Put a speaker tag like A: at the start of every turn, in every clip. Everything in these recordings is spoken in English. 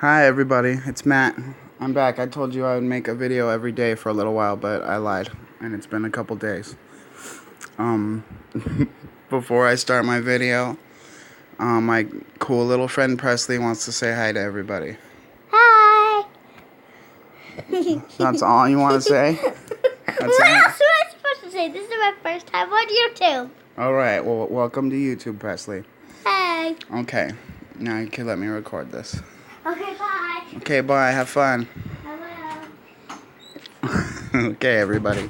A: Hi everybody, it's Matt. I'm back. I told you I would make a video every day for a little while, but I lied, and it's been a couple days. Um, Before I start my video, my cool little friend Presley wants to say hi to everybody.
B: Hi!
A: That's all you want to say?
B: What else am I supposed to say? This is my first time on YouTube.
A: Alright, well, welcome to YouTube, Presley.
B: Hey.
A: Okay, now you can let me record this.
B: Okay, bye.
A: Okay, bye, have fun.
B: I
A: Okay, everybody.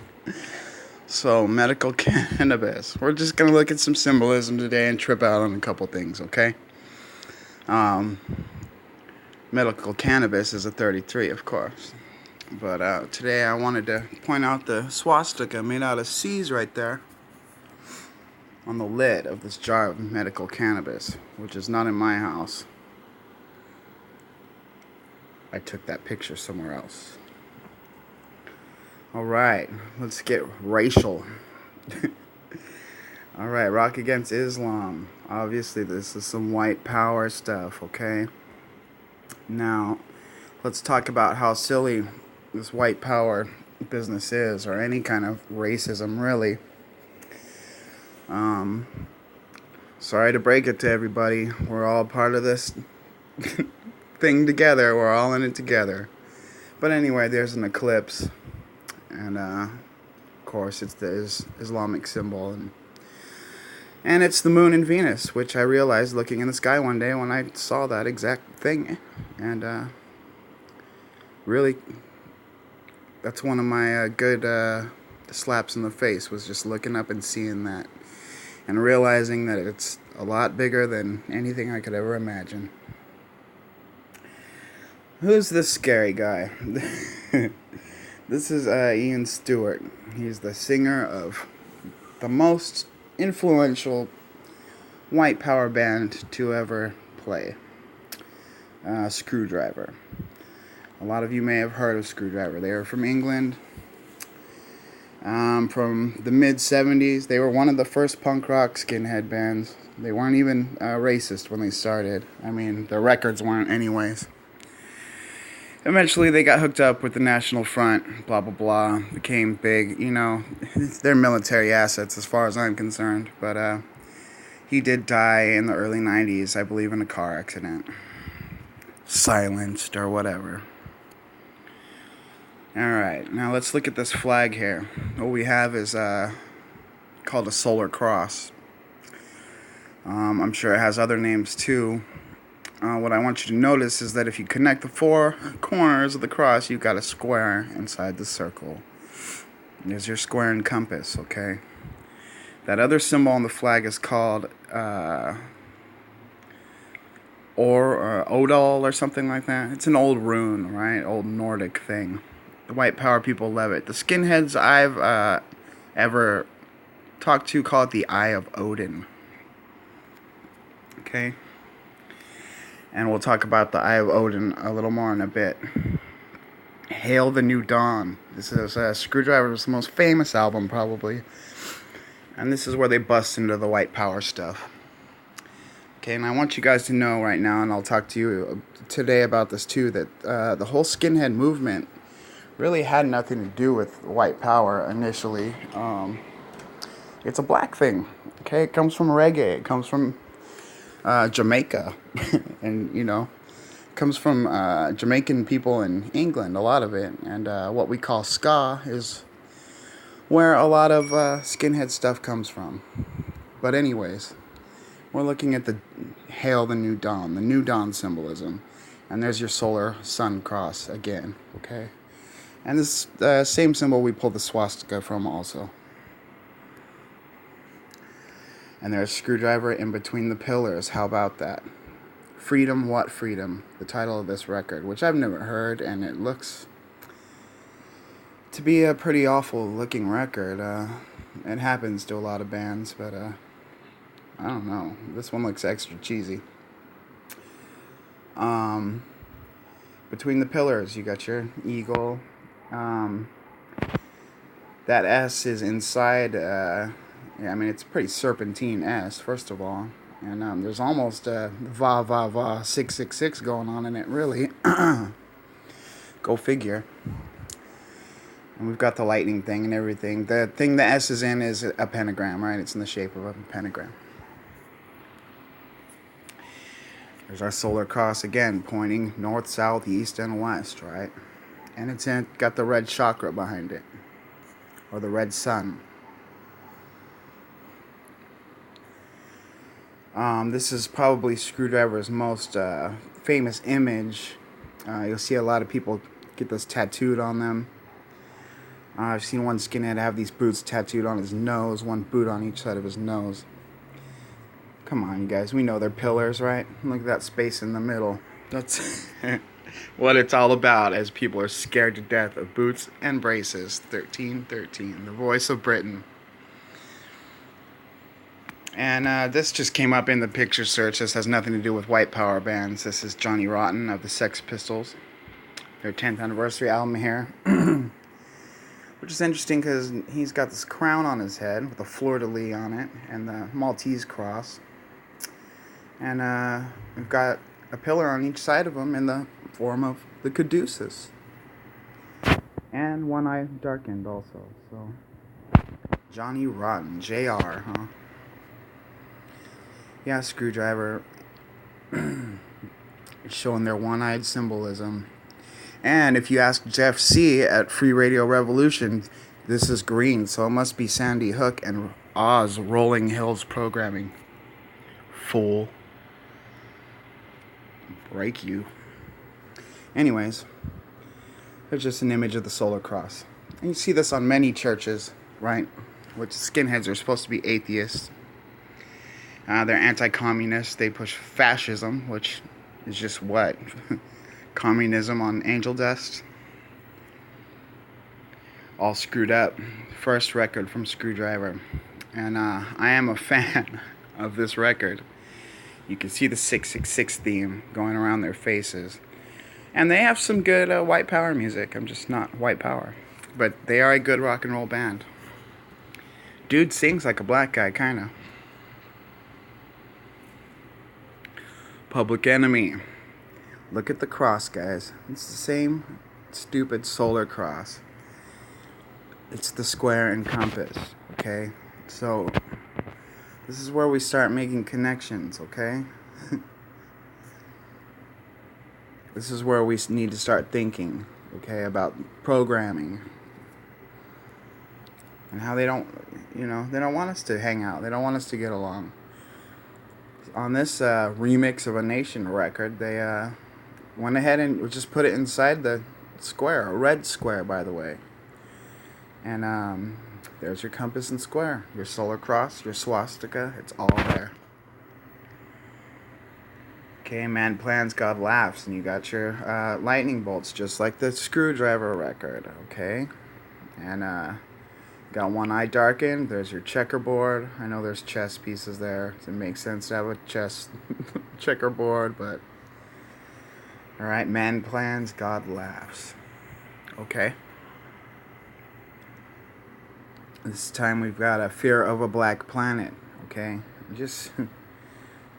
A: So, medical cannabis. We're just going to look at some symbolism today and trip out on a couple things, okay? Medical cannabis is a 33, of course. But today I wanted to point out the swastika made out of C's right there on the lid of this jar of medical cannabis, which is not in my house. I took that picture somewhere else. Alright, let's get racial. Alright, Rock Against Islam. Obviously, this is some white power stuff, okay? Now, let's talk about how silly this white power business is, or any kind of racism, really. Sorry to break it to everybody. We're all part of this thing together. We're all in it together. But anyway, there's an eclipse. And, of course, it's the Islamic symbol. And it's the moon and Venus, which I realized looking in the sky one day when I saw that exact thing. And, really, that's one of my good slaps in the face, was just looking up and seeing that. And realizing that it's a lot bigger than anything I could ever imagine. Who's this scary guy? This is Ian Stewart. He's the singer of the most influential white power band to ever play, Skrewdriver. A lot of you may have heard of Skrewdriver. They are from England. From the mid-70s. They were one of the first punk rock skinhead bands. They weren't even racist when they started. I mean, their records weren't anyways. Eventually, they got hooked up with the National Front, blah, blah, blah, became big, you know, they're military assets as far as I'm concerned, but he did die in the early 90s, I believe, in a car accident. Silenced or whatever. Alright, now let's look at this flag here. What we have is called a solar cross. I'm sure it has other names too. What I want you to notice is that if you connect the four corners of the cross, you've got a square inside the circle. There's your square and compass, okay? That other symbol on the flag is called Odal or something like that. It's an old rune, right? Old Nordic thing. The white power people love it. The skinheads I've ever talked to call it the Eye of Odin. Okay? And we'll talk about the Eye of Odin a little more in a bit. Hail the New Dawn. This is Skrewdriver's most famous album, probably. And this is where they bust into the white power stuff. Okay, and I want you guys to know right now, and I'll talk to you today about this too, that the whole skinhead movement really had nothing to do with white power initially. It's a black thing. Okay, it comes from reggae. It comes from Jamaica, and you know, comes from Jamaican people in England, a lot of it, and what we call ska is where a lot of skinhead stuff comes from. But anyways, we're looking at the Hail the New Dawn symbolism, and there's your solar sun cross again, okay? And this same symbol we pulled the swastika from also. And there's Skrewdriver in between the pillars. How about that? Freedom, What Freedom? The title of this record, which I've never heard, and it looks to be a pretty awful looking record. It happens to a lot of bands, but I don't know. This one looks extra cheesy. Between the pillars, you got your eagle. That S is inside. Yeah, I mean, it's a pretty serpentine S, first of all. And there's almost a va va va 666 going on in it, really. Go figure. And we've got the lightning thing and everything. The thing the S is in is a pentagram, right? It's in the shape of a pentagram. There's our solar cross again, pointing north, south, east, and west, right? And it's got the red chakra behind it, or the red sun. This is probably Skrewdriver's most famous image. You'll see a lot of people get this tattooed on them. I've seen one skinhead have these boots tattooed on his nose, one boot on each side of his nose. Come on, you guys. We know they're pillars, right? Look at that space in the middle. That's what it's all about, as people are scared to death of boots and braces. 1313, the voice of Britain. And this just came up in the picture search. This has nothing to do with white power bands. This is Johnny Rotten of the Sex Pistols. Their 10th anniversary album here. Which is interesting because he's got this crown on his head with a fleur-de-lis on it and the Maltese cross. And we've got a pillar on each side of him in the form of the caduceus. And one eye darkened also. So Johnny Rotten, JR, huh? Yeah, Skrewdriver showing their one-eyed symbolism. And if you ask Jeff C. at Free Radio Revolution, this is green, so it must be Sandy Hook and Oz Rolling Hills programming. Fool. Break you. Anyways, there's just an image of the solar cross. And you see this on many churches, right? Which skinheads are supposed to be atheists. They're anti-communist. They push fascism, which is just what? Communism on angel dust. All screwed up. First record from Skrewdriver. And I am a fan of this record. You can see the 666 theme going around their faces. And they have some good white power music. I'm just not white power. But they are a good rock and roll band. Dude sings like a black guy, kinda. Public Enemy. Look at the cross, guys. It's the same stupid solar cross. It's the square and compass, okay? So, this is where we start making connections, okay? This is where we need to start thinking, okay, about programming. And how they don't, they don't want us to hang out. They don't want us to get along. On this Remix of a Nation record, they went ahead and just put it inside the square, a red square, by the way. And there's your compass and square, your solar cross, your swastika, it's all there. Okay, man plans, God laughs, and you got your lightning bolts, just like the Skrewdriver record, okay? And got one eye darkened, there's your checkerboard. I know there's chess pieces there. It makes sense to have a chess checkerboard, but alright, man plans, God laughs. Okay. This time we've got a fear of a black planet, okay? Just,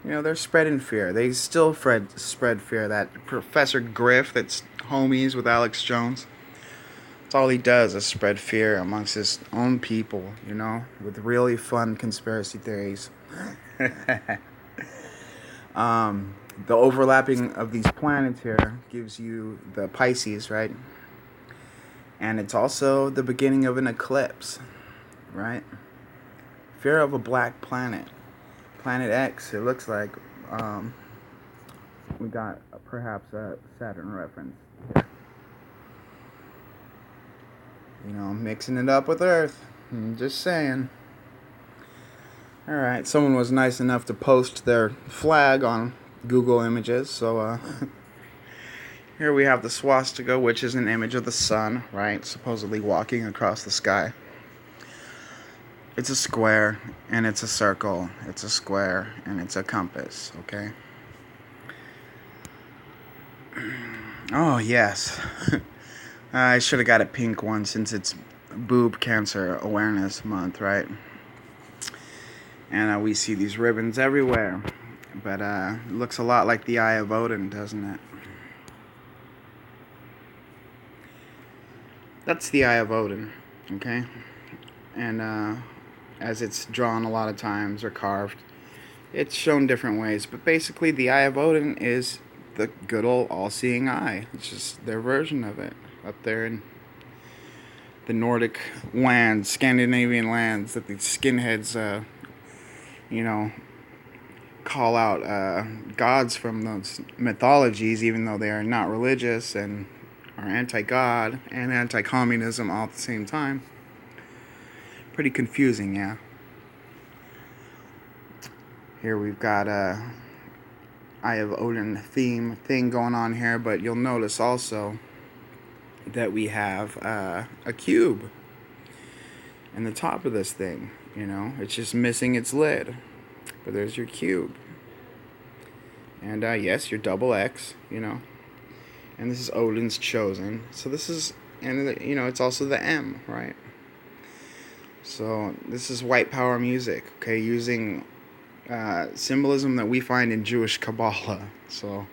A: they're spreading fear. They still spread fear. That Professor Griff that's homies with Alex Jones, that's all he does is spread fear amongst his own people, with really fun conspiracy theories. The overlapping of these planets here gives you the Pisces, right? And it's also the beginning of an eclipse, right? Fear of a black planet. Planet X, it looks like we got perhaps a Saturn reference here. Mixing it up with Earth. I'm just saying. Alright, someone was nice enough to post their flag on Google Images, so here we have the swastika, which is an image of the sun, right? Supposedly walking across the sky. It's a square, and it's a circle. It's a square, and it's a compass, okay? Oh, yes. I should have got a pink one since it's Boob Cancer Awareness Month, right? And we see these ribbons everywhere. But it looks a lot like the Eye of Odin, doesn't it? That's the Eye of Odin, okay? And as it's drawn a lot of times or carved, it's shown different ways. But basically, the Eye of Odin is the good old all-seeing eye. It's just their version of it up there in the Nordic lands, Scandinavian lands that the skinheads, call out gods from those mythologies, even though they are not religious and are anti-God and anti-communism all at the same time. Pretty confusing, yeah. Here we've got a Eye of Odin theme thing going on here, but you'll notice also that we have a cube in the top of this thing. It's just missing its lid, but there's your cube. And yes, your double X, and this is Odin's chosen. So this is, and it's also the M, right? So this is white power music, okay, using symbolism that we find in Jewish Kabbalah. So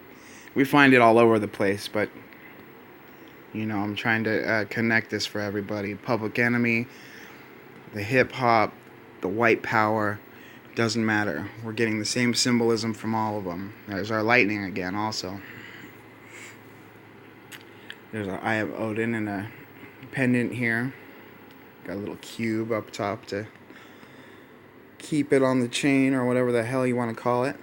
A: we find it all over the place, but I'm trying to connect this for everybody. Public Enemy, the hip hop, the white power, doesn't matter. We're getting the same symbolism from all of them. There's our lightning again, also. There's our Eye of Odin and a pendant here. Got a little cube up top to keep it on the chain or whatever the hell you want to call it.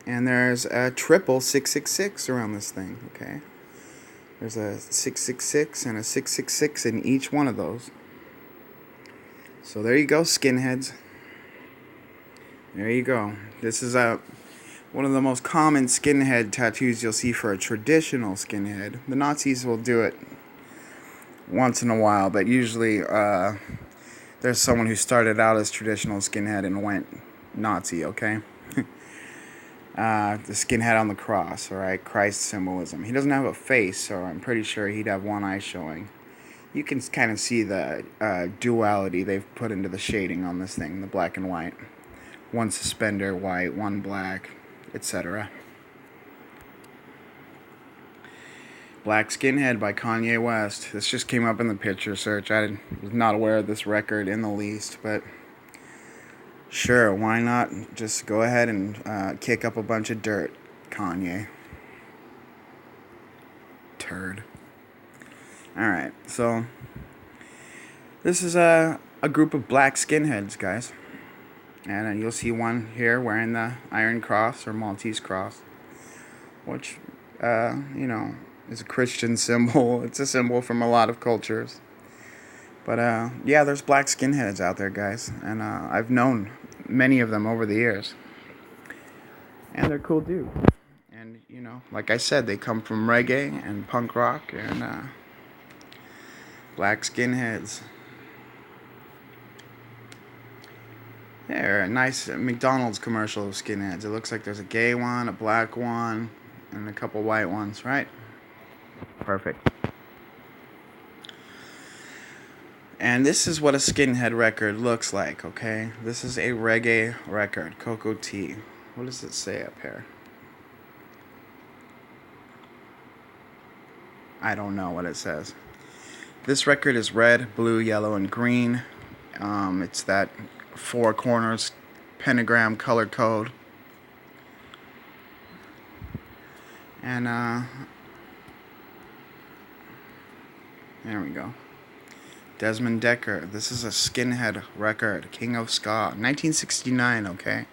A: And there's a triple 666 around this thing, okay? There's a 666 and a 666 in each one of those. So there you go, skinheads. There you go. This is one of the most common skinhead tattoos you'll see for a traditional skinhead. The Nazis will do it once in a while, but usually there's someone who started out as traditional skinhead and went Nazi, okay? The skinhead on the cross, alright? Christ symbolism. He doesn't have a face, so I'm pretty sure he'd have one eye showing. You can kind of see the duality they've put into the shading on this thing, the black and white. One suspender white, one black, etc. Black Skinhead by Kanye West. This just came up in the picture search. I was not aware of this record in the least, but sure, why not just go ahead and kick up a bunch of dirt, Kanye. Turd. Alright, so this is a group of black skinheads, guys. And you'll see one here wearing the Iron Cross or Maltese Cross, which, is a Christian symbol. It's a symbol from a lot of cultures. But, yeah, there's black skinheads out there, guys. And I've known many of them over the years. And they're cool dudes. And, like I said, they come from reggae and punk rock and black skinheads. There, a nice McDonald's commercial of skinheads. It looks like there's a gay one, a black one, and a couple white ones, right? Perfect. And this is what a skinhead record looks like, okay? This is a reggae record, Cocoa Tea. What does it say up here? I don't know what it says. This record is red, blue, yellow, and green. It's that four corners pentagram color code. And there we go. Desmond Decker. This is a skinhead record, King of Ska, 1969, okay?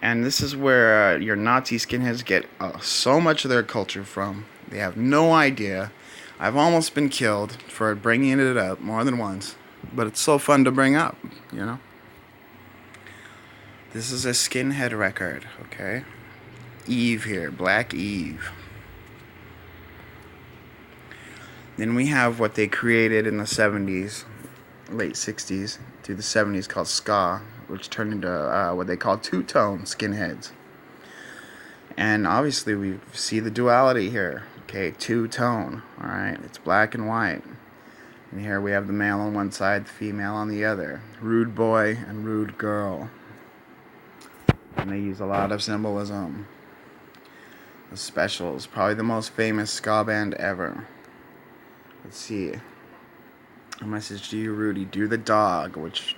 A: And this is where your Nazi skinheads get so much of their culture from. They have no idea. I've almost been killed for bringing it up more than once. But it's so fun to bring up, This is a skinhead record, okay? Eve here, Black Eve. Then we have what they created in the 70s, late 60s, through the 70s called ska, which turned into what they call two-tone skinheads. And obviously we see the duality here, okay? Two-tone, alright? It's black and white. And here we have the male on one side, the female on the other. Rude boy and rude girl. And they use a lot of symbolism. The Specials, probably the most famous ska band ever. Let's see. A message to you, Rudy. Do the Dog, which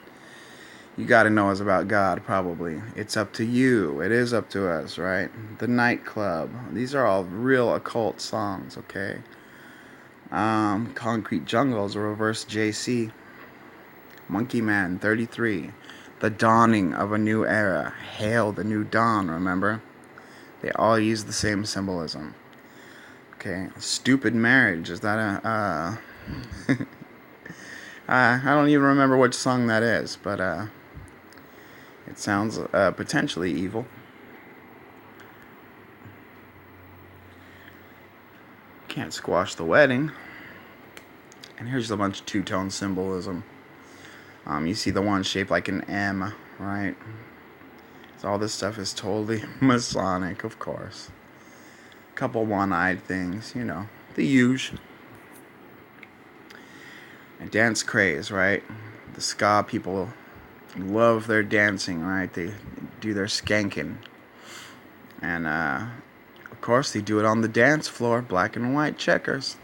A: you gotta know is about God, probably. It's Up to You. It is up to us, right? The Nightclub. These are all real occult songs, okay? Concrete Jungles, Reverse JC. Monkey Man, 33. The Dawning of a New Era. Hail the New Dawn, remember? They all use the same symbolism. Okay, Stupid Marriage. Is that a... I don't even remember which song that is, but it sounds potentially evil. Can't Squash the Wedding. And here's a bunch of two-tone symbolism. You see the one shaped like an M, right? So all this stuff is totally Masonic, of course. Couple one-eyed things, you know, the usual. And dance craze, right? The ska people love their dancing, right? They do their skanking. And, of course, they do it on the dance floor, black and white checkers.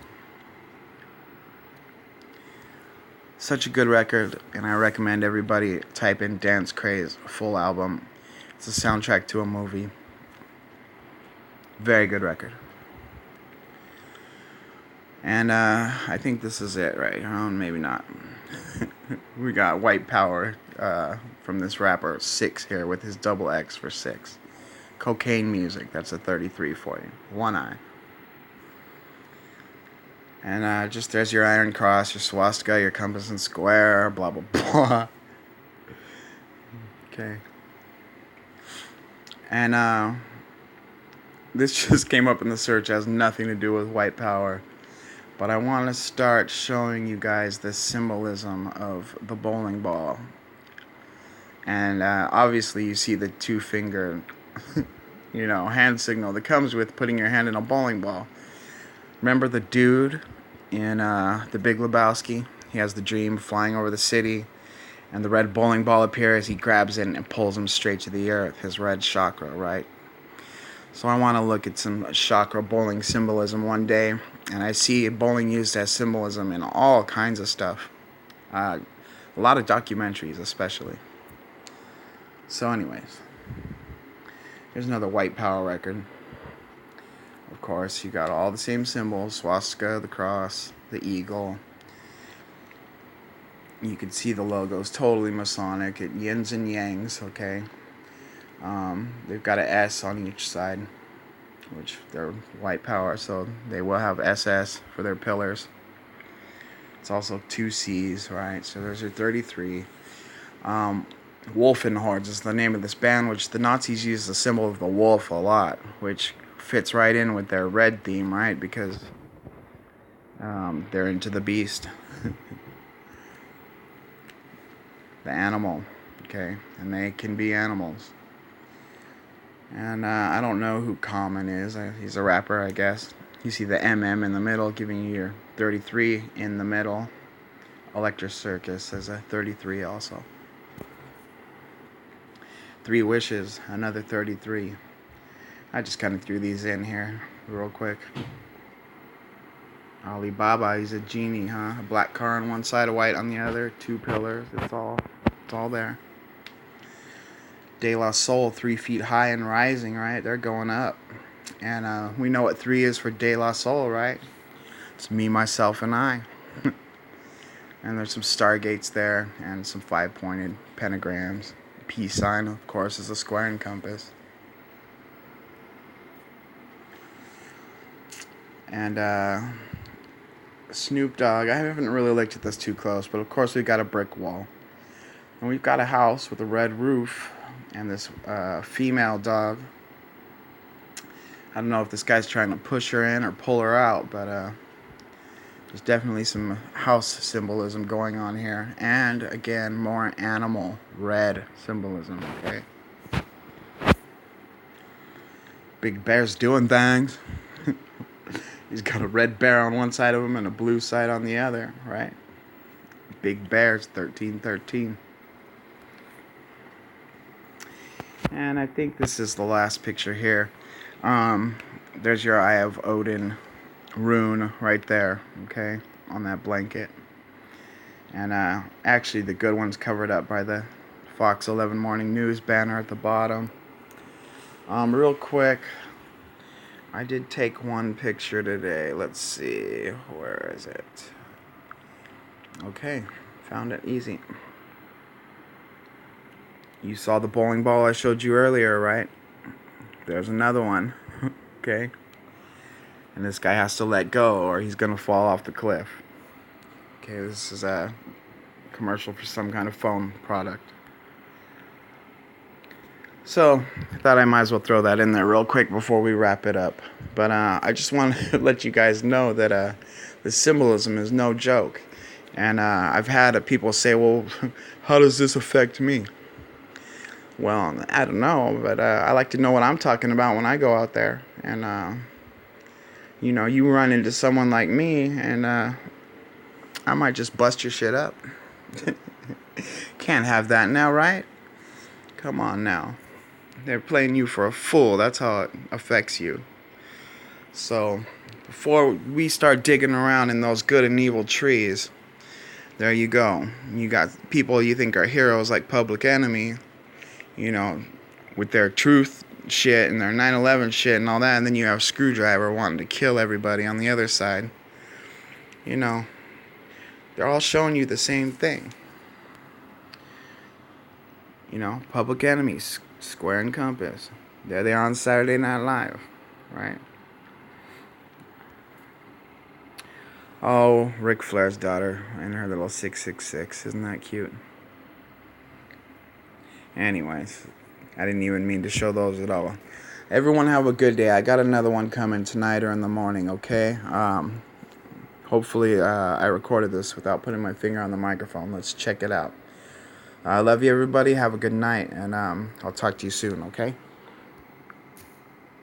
A: Such a good record, and I recommend everybody type in Dance Craze full album. It's a soundtrack to a movie. Very good record. And I think this is it, right? Maybe not. We got White Power from this rapper, Six here, with his double X for 6. Cocaine Music, that's a 33 for you. One Eye. And just there's your Iron Cross, your swastika, your compass and square, blah, blah, blah. Okay. And this just came up in the search. It has nothing to do with white power. But I want to start showing you guys the symbolism of the bowling ball. And obviously you see the 2-finger, hand signal that comes with putting your hand in a bowling ball. Remember the dude in The Big Lebowski? He has the dream flying over the city, and the red bowling ball appears. He grabs it and pulls him straight to the earth, his red chakra, right? So I want to look at some chakra bowling symbolism one day, and I see bowling used as symbolism in all kinds of stuff. A lot of documentaries, especially. So anyways, here's another White Power record. Of course, you got all the same symbols: swastika, the cross, the eagle. You can see the logo's totally Masonic. It yins and yangs, okay? They've got an S on each side, which they're white power, so they will have SS for their pillars. It's also 2 C's, right? So there's your 33. Wolfenhordes is the name of this band, which the Nazis use the symbol of the wolf a lot, which fits right in with their red theme, right? Because they're into the beast. The animal, okay? And they can be animals. And I don't know who Common is. He's a rapper, I guess. You see the MM in the middle, giving you your 33 in the middle. Electric Circus is a 33 also. 3 Wishes, another 33. I just kind of threw these in here real quick. Alibaba, he's a genie, huh? A black car on one side, a white on the other, 2 pillars. It's all there. De La Soul, 3 feet high and rising, right? They're going up. And we know what 3 is for De La Soul, right? It's me, myself, and I. And there's some stargates there and some 5-pointed pentagrams. Peace sign, of course, is a square and compass. And Snoop Dogg, I haven't really looked at this too close, but of course we've got a brick wall. And we've got a house with a red roof and this female dog. I don't know if this guy's trying to push her in or pull her out, but there's definitely some house symbolism going on here. And again, more animal red symbolism, okay? Big Bear's doing things. He's got a red bear on one side of him and a blue side on the other, right? Big Bear's 1313. And I think this is the last picture here. There's your Eye of Odin rune right there, okay, on that blanket. And actually the good one's covered up by the Fox 11 Morning News banner at the bottom. Real quick, I did take one picture today. Let's see, where is it? Okay, found it easy. You saw the bowling ball I showed you earlier, right? There's another one. Okay. And this guy has to let go or he's gonna fall off the cliff. Okay, this is a commercial for some kind of phone product. So, I thought I might as well throw that in there real quick before we wrap it up. But I just want to let you guys know that the symbolism is no joke. And I've had people say, well, how does this affect me? Well, I don't know, but I like to know what I'm talking about when I go out there. And, you know, you run into someone like me, and I might just bust your shit up. Can't have that now, right? Come on now. They're playing you for a fool. That's how it affects you. So, before we start digging around in those good and evil trees, there you go. You got people you think are heroes like Public Enemy, you know, with their truth shit and their 9/11 shit and all that, and then you have Skrewdriver wanting to kill everybody on the other side. You know, they're all showing you the same thing. You know, Public Enemies, Square and Compass. There they are on Saturday Night Live, right? Oh, Ric Flair's daughter and her little 666. Isn't that cute? Anyways, I didn't even mean to show those at all. Everyone have a good day. I got another one coming tonight or in the morning, okay? Hopefully I recorded this without putting my finger on the microphone. Let's check it out. I love you, everybody. Have a good night, and I'll talk to you soon, okay?